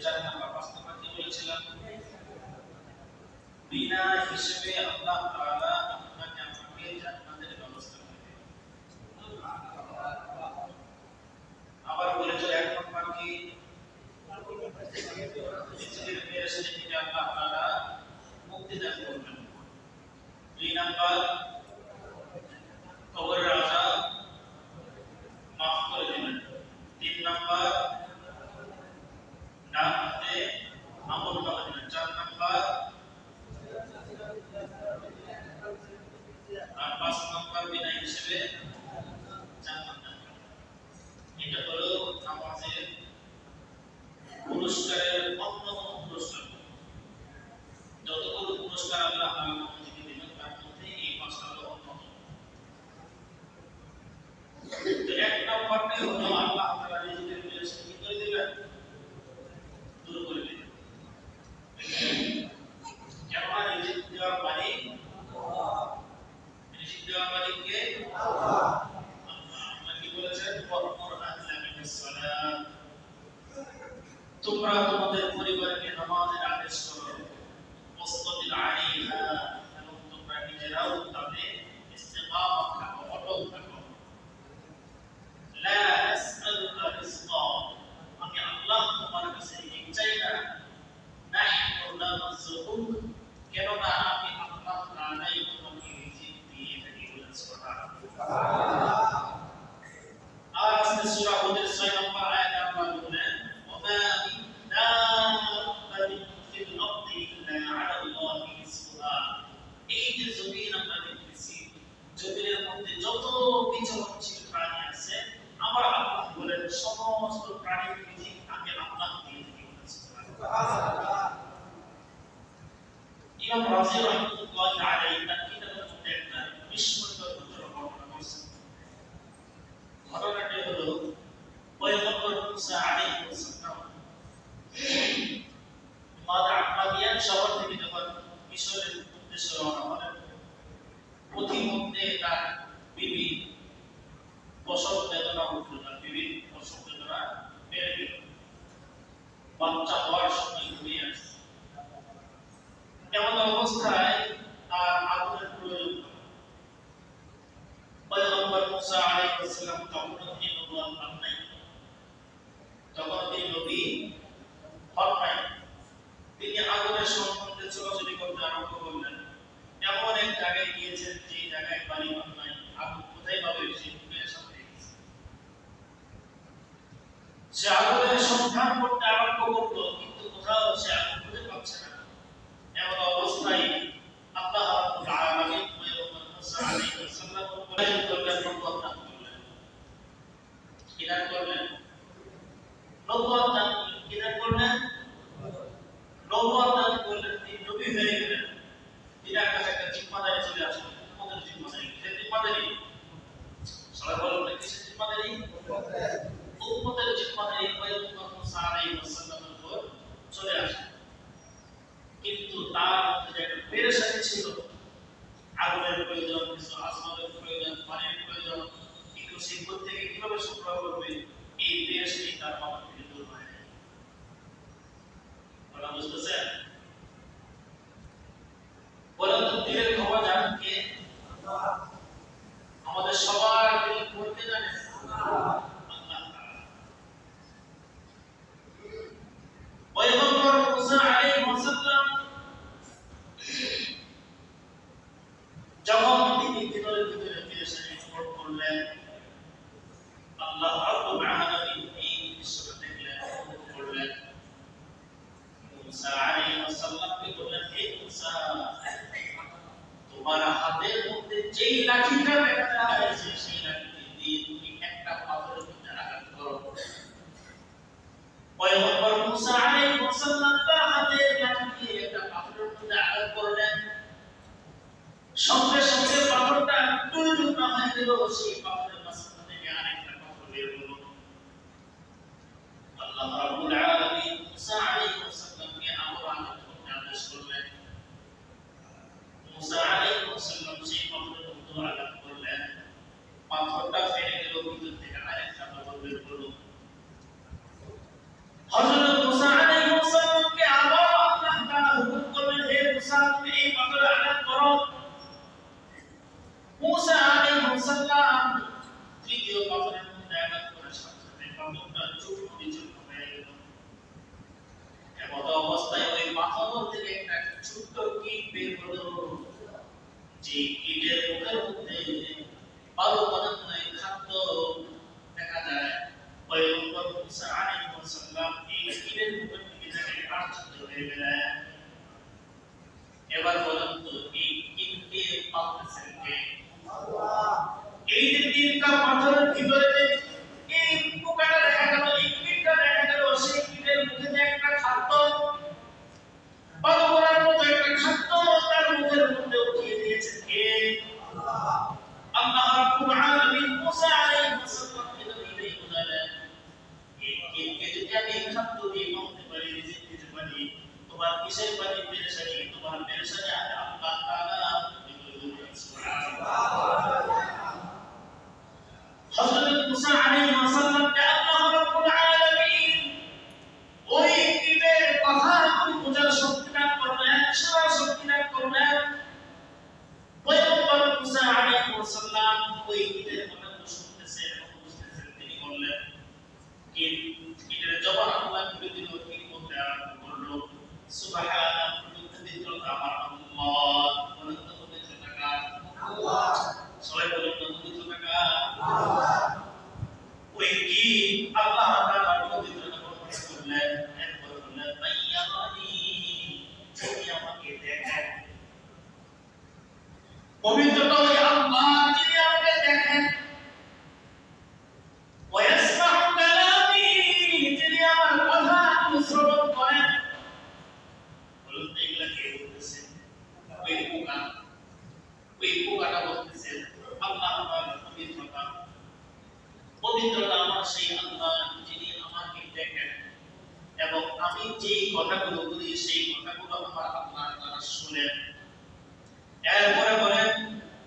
4 number 5 number কি বলেছিলাম বিনা হিসেবে আল্লাহ তাআলা আপনাকে আমাকে জান্নাতের ব্যবস্থা করে দেবেন। আবার বলেছিল 1 নাম্বার কি নিজের পেরেশানি থেকে আল্লাহ তাআলা মুক্তি দান করবেন। 2 নাম্বার কবরের আযাব মাফ করে দিবেন। 3 নাম্বার ডান হাতে আমল নামা দিবেন। 4 নাম্বার আর 5 নাম্বার বিনা হিসেবে জান্নাত দান করবেন। এটা হলো নামাজের পুরস্কারের অন্যতম পুরস্কার। যতগুলো পুরস্কার আল্লাহ আমাদেরকে দিবেন তার মধ্যে এই 5টা হলো অন্যতম। তো 1 নাম্বারটা হলো আল্লাহ তাআলা নিজের পেরেশানি কি করে দিবেন? দূর করে দিবেন। কেননা রিজিক দেওয়ার মালিক আল্লাহ। রিজিক দেওয়ার মালিক কে? আল্লাহ। আল্লাহ কি বলেছেন? ওয়া'মুর আহলা বিস-সালাত। তোমরা তোমাদের পরিবারকে নামাজের আদেশ করো। ওয়াসতাবির আলাইহা, এবং তোমরা নিজেরাও তাতে ইস্তিকামত থাকো, অটল থাকো। লা নাসআলুকা রিজকা, আমি আল্লাহ তোমার কাছে রিজিক চাই না। নাহনু নারযুকুক, কেননা আমি আল্লাহ তাআলাই তোমাকে রিজিক দিয়ে থাকি। বলেন সুবহানাল্লাহ। আর আজকে সূরা হুদের 6 নম্বর আয়াতে আল্লাহ বলেন ওমা মিন দাব্বাতিন ফিল আরদি ইল্লা আলা আল্লাহি রিজকুহা। এই যে জমিন আমরা দেখতেছি, জমিনের মধ্যে যত বিচরণশীল প্রাণী আছে, আমার আল্লাহ বলেন সমস্ত প্রাণীর রিজিক আমি আল্লাহ দিয়ে থাকি। সুবহানাল্লাহ। ইমাম রাজি রাহমাতুল্লাহি আলাইহি তার কিতাবের মধ্যে একটা বিস্ময়কর ঘটনা বলেছেন। ঘটনাটি হলো পয়গম্বর মুসা আলাইহিস সালাম মাদিয়ান শহর থেকে যখন মিশরের উদ্দেশ্যে রওনা হলেন, পথিমধ্যে তার বিবি প্রসব বেদনা উঠল, তার বিবির প্রসব বেদনা বেড়ে গেল, বাচ্চা হওয়ার সময় ঘুরিয়ে আসছে। এমন অবস্থায় তার আগুনের প্রয়োজন হলো। পয়গম্বর মুসা আলাইহিস সালাম তখন তিনি নবুয়ত পান নাই, তখন তিনি নবী হন নাই। তিনি আগুনের সম্বন্ধে ছোটাছুটি করতে আরম্ভ করলেন। এমন এক জায়গায় গিয়েছেন যে জায়গায় বাড়ি ঘর নাই, আগুন কোথায় পাবে সে পেরেশান হয়ে গেছে। সে আগুনের সন্ধান করতে আরম্ভ করলো, কিন্তু কোথাও সে আগুন খুঁজে পাচ্ছে না। এমন অবস্থায় আল্লাহ রাব্বুল আলামিন পয়গম্বর মুসা আলাইহিস সালাম নবুয়ত দান করলেন। কি দান করলেন? নবুয়ত দান করলেন। কি দান করলেন? নবুয়ত দান করলেন। তিনি নবী হয়ে গেলেন। তিনার কাছে একটা জিম্মাদারি চলে আসলো, উম্মতের জিম্মাদারি। কিসের জিম্মাদারি? সবাই বলেন কিসের জিম্মাদারি? উম্মতের জিম্মাদারি পয়গম্বর মুসা আলাইহিস সালামের উপর চলে আসে। কিন্তু তার মধ্যে একটা পেরেশানি ছিল। আগুনের প্রয়োজন, কিছু আসবাবের প্রয়োজন, পানির প্রয়োজন, কিন্তু সে থেকে কিভাবে সংগ্রহ করবে? চোখ বিচূর্ণ হয়ে গেল। এমত অবস্থায় ওই পাথর থেকে একটা ছোট্ট কীট বের হলো, যে কীটের মুখের মধ্যে বারো বানানো খাদ্য দেখা যায়। পয়গম্বর মুসা আলাইহিস সালাম এই কীটের মুখের দিকে তাকিয়ে আশ্চর্য হয়ে গেলেন। এবার বলেন তো এই কীটকে পালতেছেন কে? আল্লাহ। এই যে তিনটা পাথরের ভিতরে এই পোকাটা দেখা গেল, এই কীটটা দেখা গেল, সেই কীটের মুখে যে একটা খাদ্য বাদুড়ার মতো একটা খাদ্য তার মুখের মধ্যে উঠিয়ে দিয়েছেন কে? আল্লাহ। আল্লাহ রাব্বুল আলামিন মুসা আলাইহিস সালামকে দিলেই বুঝালেন, এই কীটকে যদি আমি খাদ্য দিয়ে মারতে পারি, রিজিক দিতে পারি, তোমার কিসের পানি পেরেশানি, তোমার পেরেশানি আল্লাহ তাআলা সুবহানাল্লাহ। হযরত মুসা আলাইহিস সালামকে আল্লাহ রাব্বুল আলামিন ওই কীটের কথাগুলো বোঝার শক্তি দান করলেন, শোনার শক্তি দান করলেন। পয়গম্বর মুসা আলাইহিস সালাম ওই কীটের কথাগুলো শুনতেছেন এবং বুঝতেছেন। তিনি বললেন, কীটের জবান আল্লাহ খুলে দিল, কীট বলতে আরম্ভ করলো, সুবহানাল্লাহ, পবিত্রতা আমার আল্লাহ। বলেন তো পবিত্রতা কার? আল্লাহ। সবাই বলেন তো পবিত্রতা কার? আল্লাহ। ওই কীট আল্লাহ তাআলার পবিত্রতা বর্ণনা করলেন, এরপর বললেন, মাইয়ানি, যিনি আমাকে দেখেন। পবিত্রতা ওই আল্লাহ যিনি আমাকে দেখেন। ওয়াসমাউ কালামি, যিনি আমার কথাগুলো শ্রবণ করেন। বলতে এগুলা কে বলতেছে? ওই পোকা। ওই পোকাটা বলতেছে আল্লাহ আমার পবিত্রতা। পবিত্রতা আমার সেই আল্লাহ যিনি আমাকে দেখেন এবং আমি যে কথাগুলো বলি সেই কথাগুলো আমার আল্লাহ তাআলা শুনেন। এরপরে বলেন,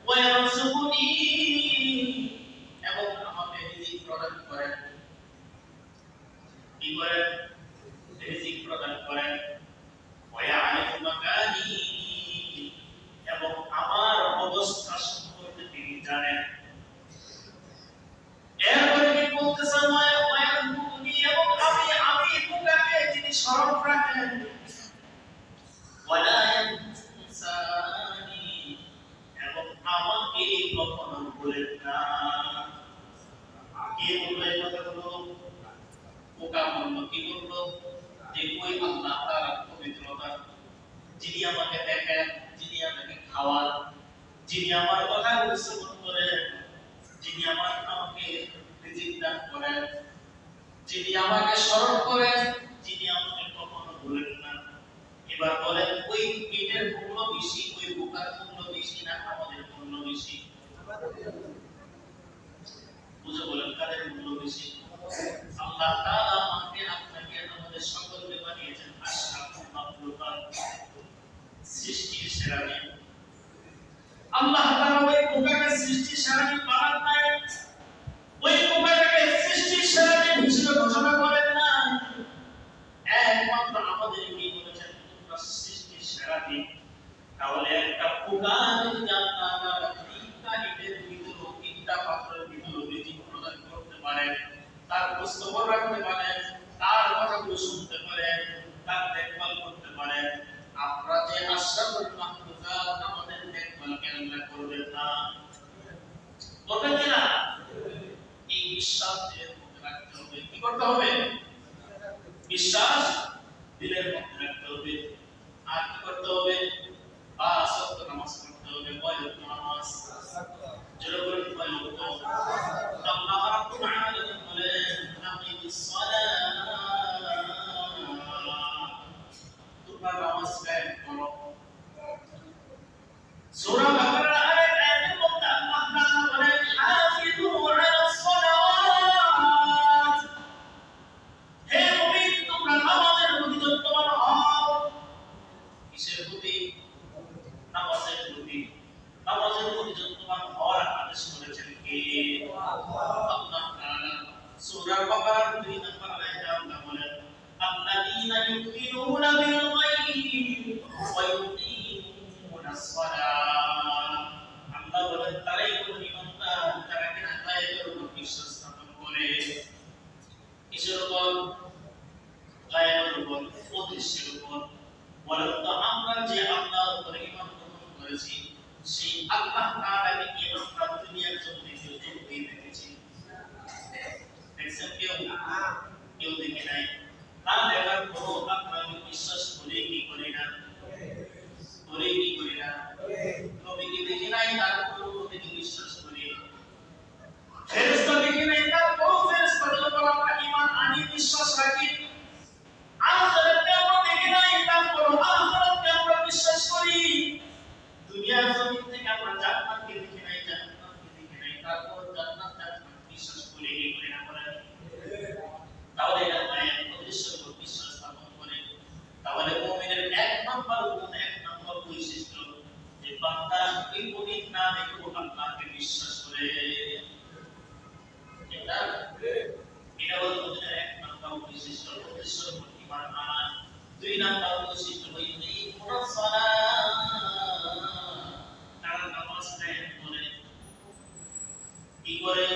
ওয়ারসুকুনি, এবং আমাকে রিজিক প্রদান করেন। কি করেন? রিজিক প্রদান করেন। ওয়ায়ারিফু মাকানি, এবং আমার অবস্থা সম্পর্কে তিনি জানেন। এরপরে কি বলতেছেন? ওয়ায়ারহুনি, এবং আমি পোকাকে যিনি স্মরণ রাখেন। ওয়ালা ইয়ানসানি, এবং আমাকে কখনো ভুলেন না। কে বললো এই কথাগুলো? পোকা বললো। কি বললো? যে ওই আল্লাহ তাআলার পবিত্রতা, যিনি আমাকে দেখেন, যিনি আমাকে খাওয়ান, যিনি আমার কথাগুলো শ্রবণ করেন, যিনি আমাকে রিজিক দান করেন, যিনি আমাকে স্মরণ করেন, যিনি আমাকে কখনো ভুলেন না। এবার বলেন, ওই কীটের মূল্য বেশি, ওই পোকার মূল্য বেশি না আমাদের মূল্য বেশি? বুঝে বলেন, কাদের মূল্য বেশি? আল্লাহ তাআলা আমাকে আপনাকে আমাদের সকলকে বানিয়েছেন আশরাফুল মাখলুকাত, সৃষ্টির সেরা নবী। আল্লাহ তাআলা ওই পোকাকে সৃষ্টির সেরা নবী বানান নাই, ওই পোকাটাকে সৃষ্টির সেরা নবী হিসেবে ঘোষণা করেন না। একমাত্র আমাদের কি বলেছেন, তোমরা সৃষ্টির সেরা নবী। তাহলে একটা পোকা যদি আল্লাহ তাআলা তিনটা ইটের ভিতর, তিনটা পাথরের ভিতর রিজিক প্রদান করতে পারেন, তার খোঁজখবর রাখতে পারেন, তার কথাগুলো শুনতে পারেন, তার দেখভাল করতে পারেন, আমরা যে আশরাফুল মাখলুকাত আমাদের দেখভাল কেন করবেন না? করবেন কিনা? এই বিশ্বাস দিলের মধ্যে রাখতে হবে। কি করতে হবে? বিশ্বাস দিলের মধ্যে রাখতে হবে। আর কি করতে হবে? পাঁচ ওয়াক্ত নামাজ পড়তে হবে। কয় ওয়াক্ত নামাজ? জোরে বলেন, কয় ওয়াক্ত? আল্লাহ রাব্বুল আলামিন বলেন, আকিমিস সালাহ, তোমরা নামাজ কায়েম করো। সূরা বাকারার আয়াতের মধ্যে আল্লাহ তাআলা বলেন, হাফিজু আলাস সালাওয়াত, হে মুমিন তোমরা নামাজের প্রতি যত্নবান হও। কিসের প্রতি? উদ্দেশ্যের উপর ঈমান আনা। 2 নাম্বার বৈশিষ্ট্য হলো ইকিমুস সালাত, তারা নামাজ কায়েম করে। কি করে?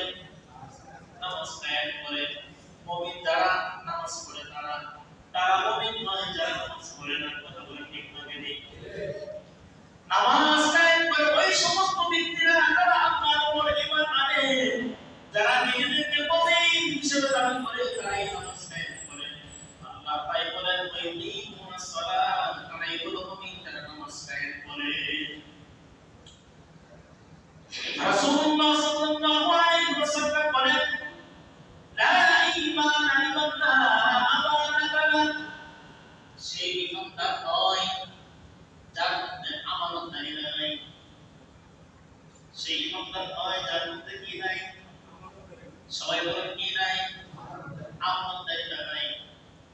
নামাজ কায়েম করে। মুমিন যারা নামাজ পড়ে তারা মুমিন নয় যারা নামাজ পড়ে না। কথা বলে ঠিক না বেঠিক? নামাজ কায়েম করে ওই সমস্ত ব্যক্তিরা যারা আল্লাহর উপর ঈমান আনে, যারা নিজেদেরকে মুমিন হিসেবে দাবি করে, তারাই নামাজ কায়েম করে। আল্লাহ তাই বলেন ইকিমুস সালাত, তারা এগুলো মুমিন যারা নামাজ কায়েম করে। রাসূলুল্লাহ সাল্লাল্লাহু আলাইহি ওয়াসাল্লাম বলেন লা ঈমানা লিমান লা আমানাতা লাহ, সেই ইমানদার নয় যার মধ্যে আমানতদারি নাই। সেই ইমানদার নয় যার মধ্যে কি নাই? সবাই বলেন কি নাই? আমানতদারি নাই।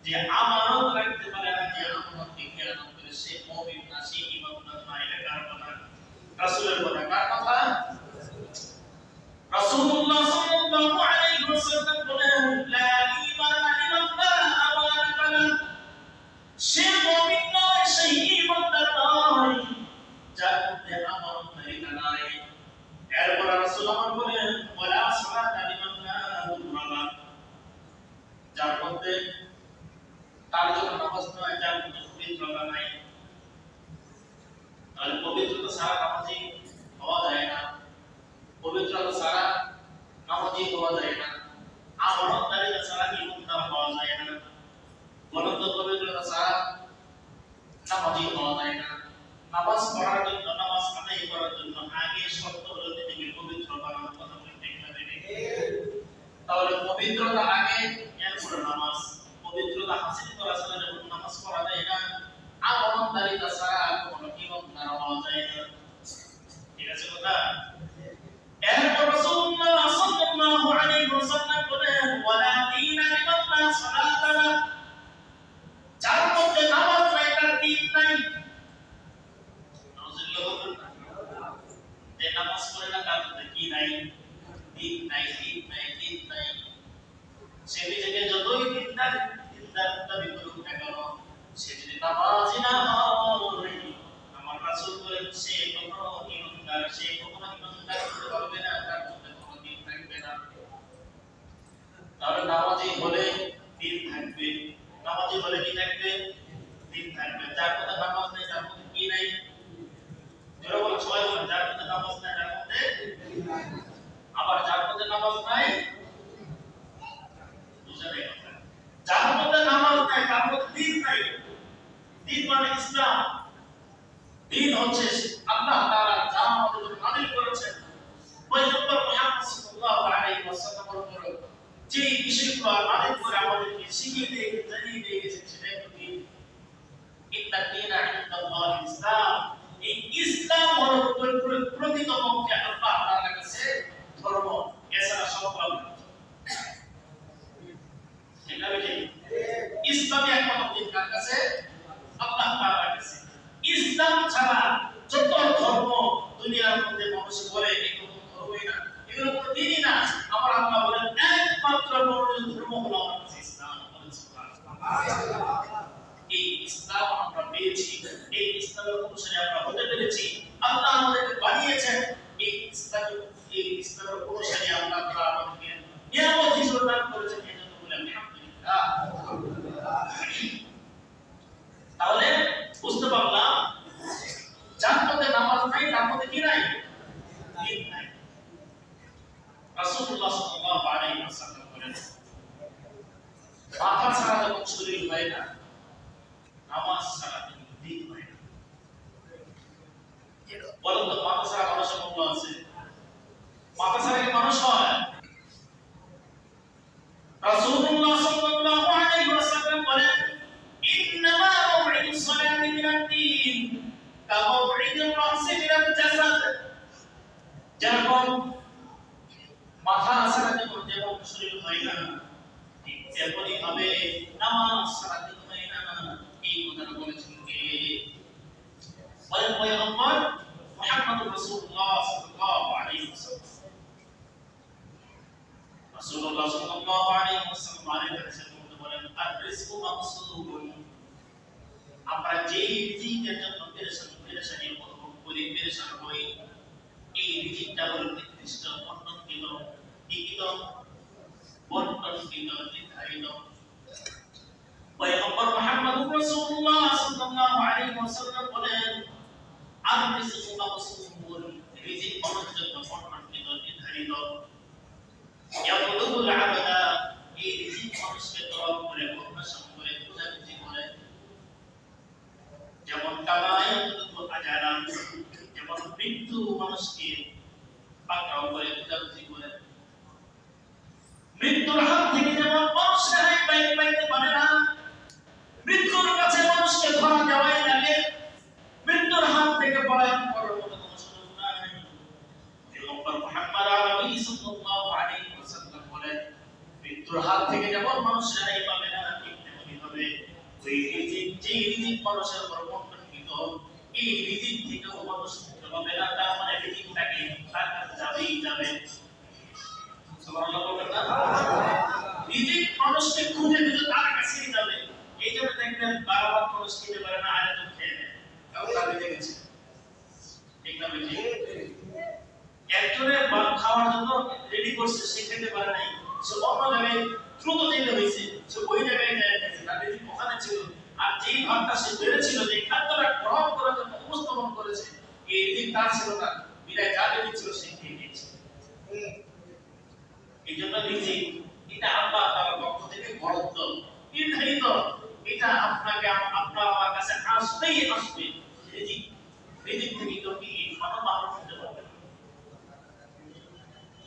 যে আমানত রাখতে পারে না, যে আমানতকে খেয়ানত করে, সে মুমিন না, সে ইমানদার না। এটা কার কথা? রাসূলের কথা। কার কথা? রাসূলুল্লাহ সাল্লাল্লাহু আলাইহি ওয়াসাল্লাম বলেন লা ঈমানা লিমান লা আমানাতা লাহ, সে মুমিন নয়, সে ঈমানদার নয় যার মধ্যে আমানতদারিতা নাই। এরপর রাসূল আমার বলেন ওয়ালা সালাতা লিমান লা উযরা লাহ, যার মধ্যে তার জন্য নামাজ নয়, যার মধ্যে পবিত্রতা নাই। তাহলে পবিত্রতা ছাড়া নামাজি হওয়া যায় না, পবিত্রতা ছাড়া নামাজি হওয়া যায় না, আমানতদারিতা ছাড়া ঈমানদার হওয়া যায় না। বলেন তো পবিত্রতা ছাড়া নামাজি হওয়া যায় না। নামাজ পড়ার জন্য, নামাজ আদায় করার জন্য আগে শর্ত হলো নিজেকে পবিত্র বানানো। কথা বলতে ঠিক না বেঠিক? তাহলে পবিত্রতা আগে, এরপরে নামাজ। পবিত্রতা হাসিল করা ছাড়া যখন নামাজ পড়া যায় না, আমানতদারিতা ছাড়া কোনো ঈমানদার হওয়া যায় না। ঠিক আছে কথা? এরপর রাসূলুল্লাহ সাল্লাল্লাহু আলাইহি ওয়াসাল্লাম বলেন ওয়ালা দীনা লিমান লা সালাতা লাহ, যার মধ্যে নামাজ নাই তার দ্বীন নাই। নাউজুবিল্লাহ বলবেন না? যে নামাজ পড়ে না তার মধ্যে কি নাই? দ্বীন নাই, দ্বীন নাই, দ্বীন নাই। সে নিজেকে যতই দিনদার দাবি করুক না কেন, সে যদি নামাজি না হয়, আমার রাসূল বলেন সে কখনো ঈমানদার, সে কখনো ঈমানদার হতে পারবে না, তার মধ্যে কোনো দ্বীন থাকবে না। তাহলে নামাজি হলে দ্বীন থাকবে, নামাজি হলে কি থাকবে? দ্বীন থাকবে। যার মধ্যে নামাজ নেই তার মধ্যে কি নাই? যারা বলে সবাই বলেন যার মধ্যে নামাজ নাই তার মধ্যে, আবার যার মধ্যে নামাজ নাই, বুঝা যায় কথা? যার মধ্যে নামাজ নাই তার মধ্যে দ্বীন নাই। দ্বীন মানে ইসলাম। দ্বীন হচ্ছে আল্লাহ তাআলা যা আমাদের উপর নাযিল করেছেন, পয়গম্বর মুহাম্মদ সাল্লাল্লাহু আলাইহি ওয়াসাল্লামের উপর যে বিষয়গুলো নাযিল করে আমাদেরকে শিখিয়ে দিয়ে জানিয়ে দিয়ে গেছেন, সেটাই হলো দ্বীন। ইন্না দ্বীনা ইনদাল্লাহি ইসলাম, এই ইসলাম হলো প্রকৃতপক্ষে আল্লাহ তাআলার কাছে ধর্ম, এছাড়া সব পাবে না। ঠিক না বেঠিক? ইসলামই একমাত্র দ্বীন কার কাছে? আল্লাহ তাআলার কাছে। ইসলাম ছাড়া যত ধর্ম দুনিয়ার মধ্যে মানুষ বলে এগুলো ধর্মই না, এগুলো কোনো দ্বীনই না। আমার আল্লাহ বলেন একমাত্র ধর্ম হলো আমার কাছে ইসলাম। সুবহানাল্লাহ। এই ইসলাম আমরা পেয়েছি, এই ইসলামের অনুসারী আমরা হতে পেরেছি। আল্লাহ আমাদেরকে বানিয়েছেন এই ইসলামের অনুসারী। আল্লাহ তাআলা আমাদেরকে নিয়ামত হিসেবে দান করেছেন, এজন্য বলি আলহামদুলিল্লাহ। তাহলে বুঝতে পারলাম যার মধ্যে নামাজ নাই তার মধ্যে কি নাই? দ্বীন নাই। রাসূলুল্লাহ সাল্লাল্লাহু আলাইহি ওয়াসাল্লাম বলেন মাথা ছাড়া যখন শরীর হয় না, নামাজ ছাড়া দ্বীন হয় না। বলেন তো মাথা ছাড়া মানুষের মূল্য আছে? মাথা ছাড়া কি মানুষ হয়? রাসূলুল্লাহ সাল্লাল্লাহু আলাইহি ওয়াসাল্লাম বলেন ইন্নামা মাওঈদুস সালাতি মিনাদ দ্বীন কামাওঈদির রাসি মিনাল জাসাদ। যেমন মাথা ছাড়া যেমন শরীর হয় না, ঠিক তেমনি ভাবে নামাজ ছাড়া দ্বীন হয় না। এই কথাটা বলেছেন কে? বলেন পয়গম্বর মুহাম্মদুর রাসূলুল্লাহ সাল্লাল্লাহু আলাইহি ওয়াসাল্লাম। রাসূলুল্লাহ সাল্লাল্লাহু আলাইহি ওয়াসাল্লাম আরেক হাদিসে বলেন রিজকু মাকসুদুন, আমরা যে রিজিকের জন্য পেরেশানি অনুভব করি, পেরেশান হই, এই রিজিকটা হলো নির্দিষ্ট বন্টনকৃত, নির্ধারিত। পয়গম্বর মুহাম্মদুর রাসূলুল্লাহ সাল্লাল্লাহু আলাইহি ওয়াসাল্লাম বলেন, আর রিজকু মাকসুদুন, রিজিক মানুষের জন্য বন্টনকৃত, নির্ধারিত। ইয়াবুদুল আবদা, এই রিজিক মানুষকে তলব করে, অন্বেষণ করে, খোঁজাখুঁজি করে। যেমন কামায়াতুল আজারান, যেমন মৃত্যু মানুষকে পাকড়াও করে, খোঁজাখুঁজি করে। মৃত্যুর হাত থেকে যেমন মানুষ রেহাই পাইতে পারে না, মৃত্যুর কাছে মানুষকে ধরা দেওয়াই লাগে, মৃত্যুর হাত থেকে পলায়ন করার মতো কোনো সুযোগ নাই। পয়গম্বর মুহাম্মদ আরবি সাল্লাল্লাহু আলাইহি ওয়াসাল্লাম বলেন, মৃত্যুর হাত থেকে যেমন মানুষ রেহাই পাবে না, ঠিক তেমনি ভাবে ওই রিজিক, যে রিজিক মানুষের উপর বন্টনকৃত, এই রিজিক থেকেও মানুষ মুক্ত হবে না। তার মানে রিজিকটাকে তার কাছে যাবেই যাবে। সুবহানাল্লাহ বলবেন না? রিজিক মানুষকে খুঁজে খুঁজে তার কাছেই যাবে। এই জন্য দেখবেন বারবার মানুষ খেতে পারে না, আরে তো খেয়ে নেয়, কারণ তার রিজিক আছে। ঠিক না বেশি? একজনের খাওয়ার জন্য রেডি করছে, সে খেতে পারে নাই, সে অন্য জায়গায় দ্রুত যেতে হয়েছে, সে ওই জায়গায় গেছে, তার রিজিক ওখানে ছিল। আর যেই ভাবটা সে বেড়েছিল, যে খাদ্যটা গ্রহণ করার জন্য উপস্থাপন করেছে, এই রিজিক তার ছিল না, বিদায় যা রিজিক ছিল সে খেয়ে নিয়েছে। এই জন্য রিজিক এটা আল্লাহ তাআলার পক্ষ থেকে বরাদ্দ, নির্ধারিত। এটা আপনাকে আপনার আমার কাছে আসবেই আসবে। রিজিক থেকে কেউ কি মানব হতে পারবে না।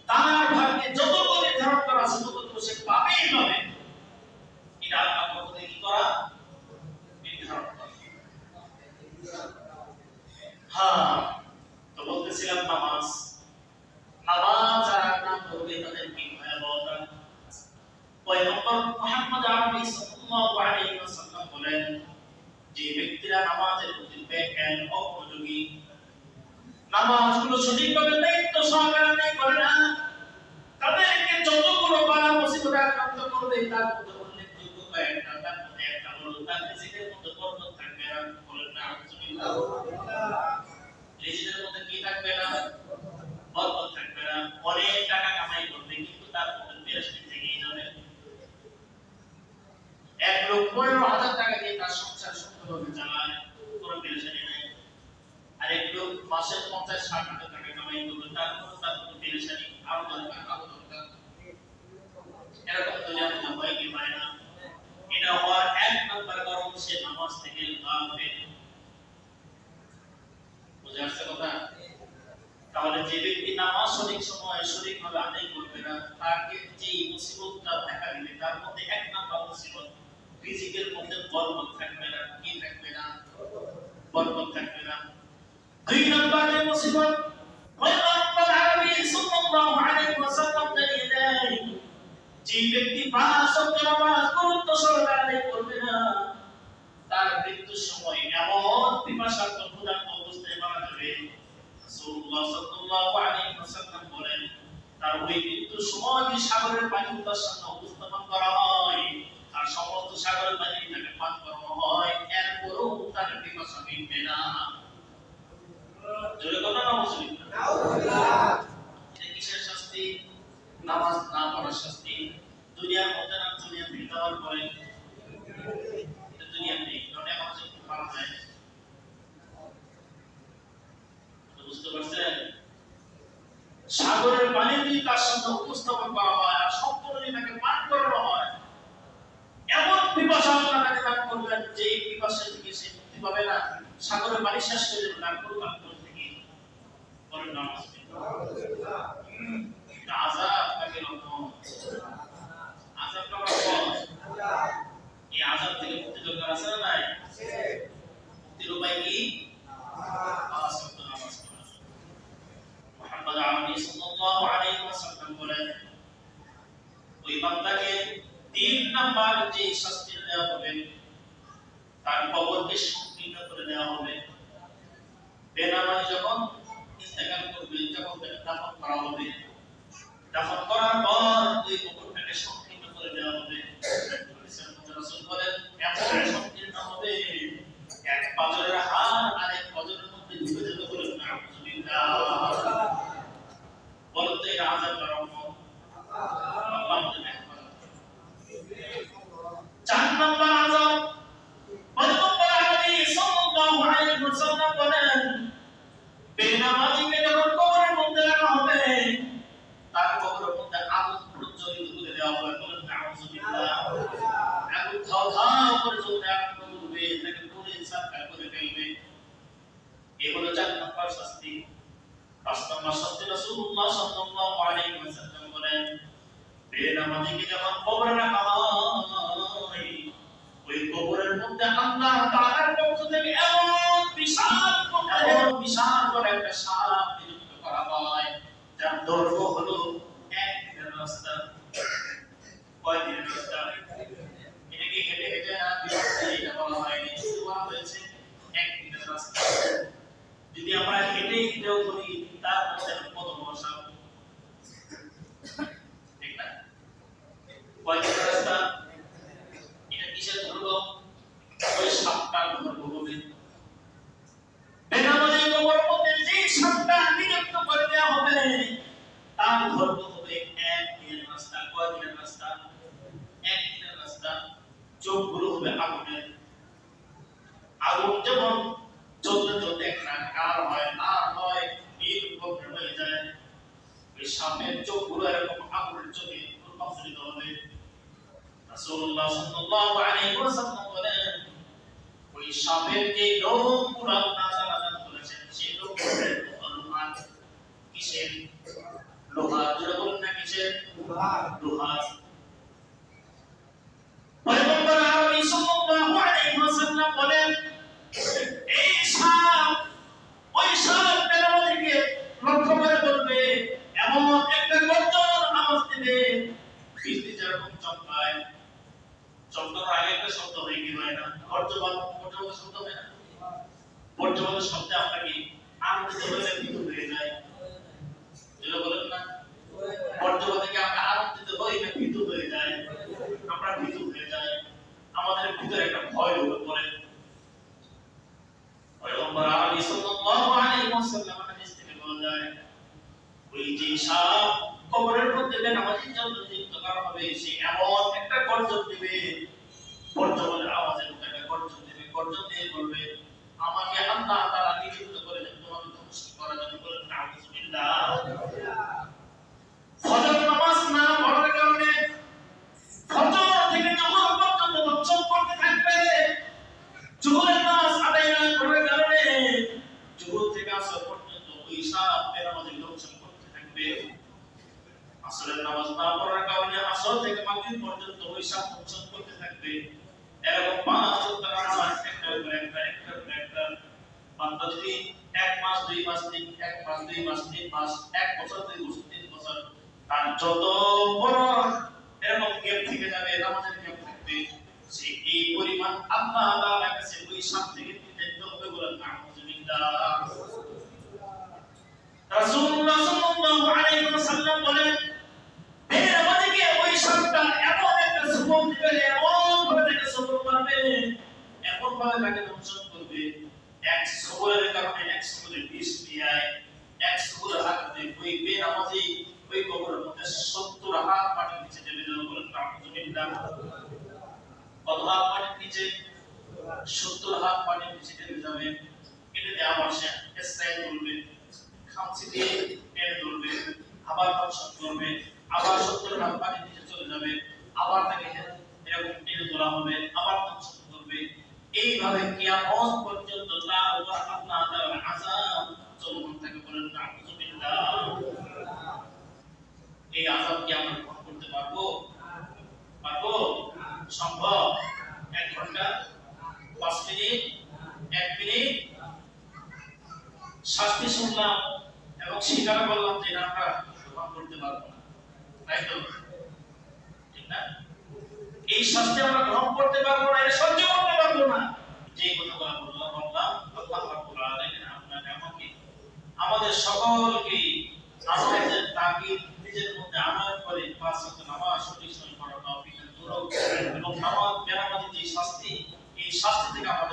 তার ভাগ্যে যতটুকু নির্ধারণ করা আছে ততটুকু সে পাবেই পাবে। এটা আল্লাহর পক্ষ থেকে কি করা? নির্ধারণ করা। হ্যাঁ, তো বলতেছিলাম নামাজ যারা না করবে তাদের কি ভয়াবহতা। পয়গম্বর মুহাম্মদ আরবি সাল্লাল্লাহু আলাইহি ওয়াসাল্লাম বলেন, যে ব্যক্তিরা নামাজের প্রতি বেজ্ঞান, অমনোযোগী, নামাজগুলো সঠিকভাবে দায়িত্ব সহকারে আদায় করে না, তাদেরকে যতগুলো বালা মুসিবতে আক্রান্ত করবে, তার মধ্যে উল্লেখযোগ্য কয়েকটা, তার মধ্যে একটা হলো তার রিজিকের মধ্যে বরকত থাকবে না। বলেন না আলহামদুলিল্লাহ। রিজিকের মধ্যে কি থাকবে না? বরকত থাকবে না। অনেক টাকা কামাই করবে, কিন্তু তার মধ্যে পেরেশানি থেকেই যাবে। এক লোক 15,000 টাকা দিয়ে তার সংসার সুন্দরভাবে চালায়, কোনো পেরেশানি নাই। আরেক লোক মাসে 50-60 টাকা কামাই করবে, তার কোনো পেরেশানি, আরো দরকার, আরো দরকার। এরকম দুনিয়ার মধ্যে হয় কি হয় না? এটা হওয়ার এক নাম্বার কারণ সে নামাজ থেকে গাফেল। বুঝে আসছে কথা? তাহলে যে ব্যক্তি নামাজ সঠিক সময়ে সঠিকভাবে আদায় করবে না, তাকে যে মুসিবতটা দেখা দিবে, তার মধ্যে এক নাম্বার মুসিবত, রিজিকের মধ্যে বরকত থাকবে না। কি থাকবে না? বরকত থাকবে না। দুই নাম্বারে মুসিবত, পয়গম্বর আরবি সাল্লাল্লাহু আলাইহি ওয়াসাল্লাম জানিয়ে দেন, যে ব্যক্তি 5 ওয়াক্ত নামাজ গুরুত্ব সহকারে আদায় করবে না, তার মৃত্যুর সময় এমন পিপাসার্ত ক্ষুধার্ত অবস্থায় মারা যাবে, রাসূলুল্লাহ সাল্লাল্লাহু আলাইহি ওয়াসাল্লাম বলেন, তার ওই মৃত্যুর সময় যে সাগরের পানি তার সামনে উপস্থাপন করা হয়, আর সমস্ত সাগরের পানি তাকে পান করানো হয়, এরপরও তার পিপাসা মিটবে না। জোরে কথা না মুসলিম? নাউজুবিল্লাহ। এটা কিসের শাস্তি? নামাজ না পড়ার শাস্তি। দুনিয়ার মধ্যে না, দুনিয়া থেকে যাওয়ার পরে এটা দুনিয়া নেই, অনেক মানুষ একটু ভালো যায়। বুঝতে পারছেন? সাগরের পানি যদি তার সামনে উপস্থাপন করা হয়, আর সম্পূর্ণ যদি তাকে পান করানো হয়, এমন পিপাসা আল্লাহ তাকে দান করবেন, যে পিপাসা থেকে সে মুক্তি পাবে না। সাগরের পানি শেষ হয়ে যাবে, তার পুরো কাপড় থেকে পরের নামাজ আযাব তাকে রকম আযাব রকম। এই আযাব থেকে মুক্তি দরকার আছে না নাই? মুক্তির উপায় কি? নামাজ পড়া। মুহাম্মদ আরবি সাল্লাল্লাহু আলাইহি ওয়াসাল্লাম বলেন, ওই বান্দাকে 3 নাম্বার যে শাস্তি দেওয়া হবে, তার কবরকে সংকীর্ণ করে দেওয়া হবে। বেনামাজি যখন ইন্তেকাল করবে, যখন তাকে দাফন করা হবে, দাফন করার পর ওই কবরটাকে সংকীর্ণ করে দেওয়া হবে। রাসূল নাউযুবিল্লাহ। এখন ধাও ধাও করে চলতে আরম্ভ করবে, তাকে পুরে সারকার করে ফেলবে। এ হলো 4 নম্বর শাস্তি। 5 নম্বর শাস্তি রাসূলুল্লাহ সাল্লাল্লাহু আলাইহি ওয়াসাল্লাম বলেন, বেনামাজিকে যখন কবরে রাখা হয়, ওই কবরের মধ্যে আল্লাহ তাআলার পক্ষ থেকে এমন বিশাল বড় একটা সাপ নিযুক্ত করা হয়, যার দৈর্ঘ্য হলো 1 দিনের রাস্তা। কয় দিনের রাস্তা? এটাকে হেঁটে হেঁটে না বিরক্তি এটা বলা হয়নি, শুধু বলা হয়েছে 1 দিনের রাস্তা। যদি আমরা হেঁটে হেঁটেও করি, তার মধ্যে কত বড় সাপ, ঠিক না? কয় দিনের রাস্তা? এটা কিসের ধরলো? ওই সাপটার ধরবো হবে। বেনামাজি কবরের মধ্যে যে সাপটা নিযুক্ত করে দেওয়া হবে, তার ধরবো হবে 1 দিনের রাস্তা। কয় দিনের রাস্তা? 1 দিনের রাস্তা। চোখগুলো হবে আগুনের। আগুন যেমন চলতে চলতে একটা কার হয়, লাল হয়, নীল বর্ণ হয়ে যায়, ওই সাপের চোখগুলো এরকম আগুনের চোখে রূপান্তরিত হবে। রাসূলুল্লাহ সাল্লাল্লাহু আলাইহি ওয়াসাল্লাম বলেন, ওই সাপের যে লোমগুলো আল্লাহ তাআলা করেছেন, সেই লোমগুলো লোহা। কিসের? লোহা। যারা বলেন না কিসের? লোহা। পয়গম্বর আরবি সাল্লাল্লাহু আলাইহি ওয়াসাল্লাম বলেন, এই সাপ, ওই সাপ বেনামাজিকে লক্ষ্য করে বলবে, এমন একটা গর্জন আওয়াজ দিবে, বিজলি যেরকম চমকায়। চমকানোর আগে একটা শব্দ হয় কি হয় না? বর্তমান শব্দ হয় না? বর্তমান শব্দে আমরা কি আনন্দিত হয়ে ভীত হয়ে যাই? যেটা বলেন না, বর্তমান থেকে আমরা আনন্দিত হই না ভীত হয়ে যাই? আমরা ভীত হয়ে যাই, আমাদের ভিতরে একটা ভয় ঢুকে পড়ে। পয়গম্বর আরবি সাল্লাল্লাহু আলাইহি ওয়াসাল্লাম হাদিস থেকে বলা যায়, ওই যে সাপ কবরের মধ্যে বেনামাজির জন্য নিযুক্ত করা হবে, সে এমন একটা গর্জন দিবে, বর্তমানের আওয়াজের মধ্যে একটা গর্জন দিবে, গর্জন দিয়ে বলবে, আমাকে আল্লাহ তাআলা নিযুক্ত করেছেন তোমাকে ধ্বংস করার জন্য। বলেন নাউযুবিল্লাহ। ফজর নামাজ না পড়ার কারণে ফজর থেকে জোহর পর্যন্ত বঞ্চন করতে থাকবে। জোহরের নামাজ আদায় না করার কারণে জোহর থেকে আসর পর্যন্ত ওই সাপ বেনামাজি দংশন করতে থাকবে। আসরের নামাজ না পড়ার কারণে আসর থেকে মাগরিব পর্যন্ত ওই সাপ দংশন করতে থাকবে। এরকম 5 ওয়াক্ত নামাজ একটার পর একটা বান্দা যদি 1 মাস 2 মাস 1 মাস 2 মাস 3 মাস 1 বছর 2 বছর 3 বছর, তার যত বড় এরকম গ্যাপ থেকে যাবে, নামাজের গ্যাপ থাকবে, সে এই পরিমাণ আল্লাহ তাআলার কাছে ওই সাপ থেকে দিতে হবে। বলেন নাউযুবিল্লাহ। রাসূলুল্লাহ সাল্লাল্লাহু আলাইহি ওয়াসাল্লাম বলেন, বেনামাজিকে ওই সাপটা এমন একটা সুবল দিবে, এমন ভাবে তাকে সবল করবে, এমন ভাবে তাকে দংশন করবে, এক সবলের কারণে এক সবলের বিষ দিয়ে 1 সবলের হাতে ওই বেনামাজি ওই কবরের মধ্যে 70 হাত মাটির নিচে চলে যাবে। বলেন নাউযুবিল্লাহ। কত হাত মাটির নিচে? 70 হাত মাটির নিচে চলে যাবে। এটাতে আবার সে ইসরাইল বলবে, খামচি দিয়ে টেনে ধরবে, আবার দংশন করবে, আবার 70 হাত মাটির নিচে চলে যাবে, আবার তাকে এরকম টেনে ধরা হবে, আবার দংশন করবে। এইভাবে কিয়ামত পর্যন্ত তার উপর আল্লাহ তাআলার আযাব চলমান থাকে। বলেন নাউযুবিল্লাহ। এই আযাব কি আমরা গ্রহণ করতে পারবো? পারবো? সম্ভব? 1 ঘন্টা 5 মিনিট 1 মিনিট শাস্তি শুনলাম এবং স্বীকার করলাম যে না আমরা গ্রহণ করতে পারবো না, তাই তো? ঠিক না? এই শাস্তি আমরা গ্রহণ করতে পারবো না, এটা সহ্য করতে পারবো না। যে কথাগুলো বললাম, আল্লাহ রাব্বুল আলামিন আপনাকে আমাকে আমাদের সকলকে নামাজের তাকিদ নিজের মধ্যে আনয়ন করে 5 ওয়াক্ত নামাজ সঠিক সময়ে পড়ার তৌফিক দান করুন এবং নামাজ বেনামাজি যে শাস্তি, এই শাস্তি থেকে আমাদের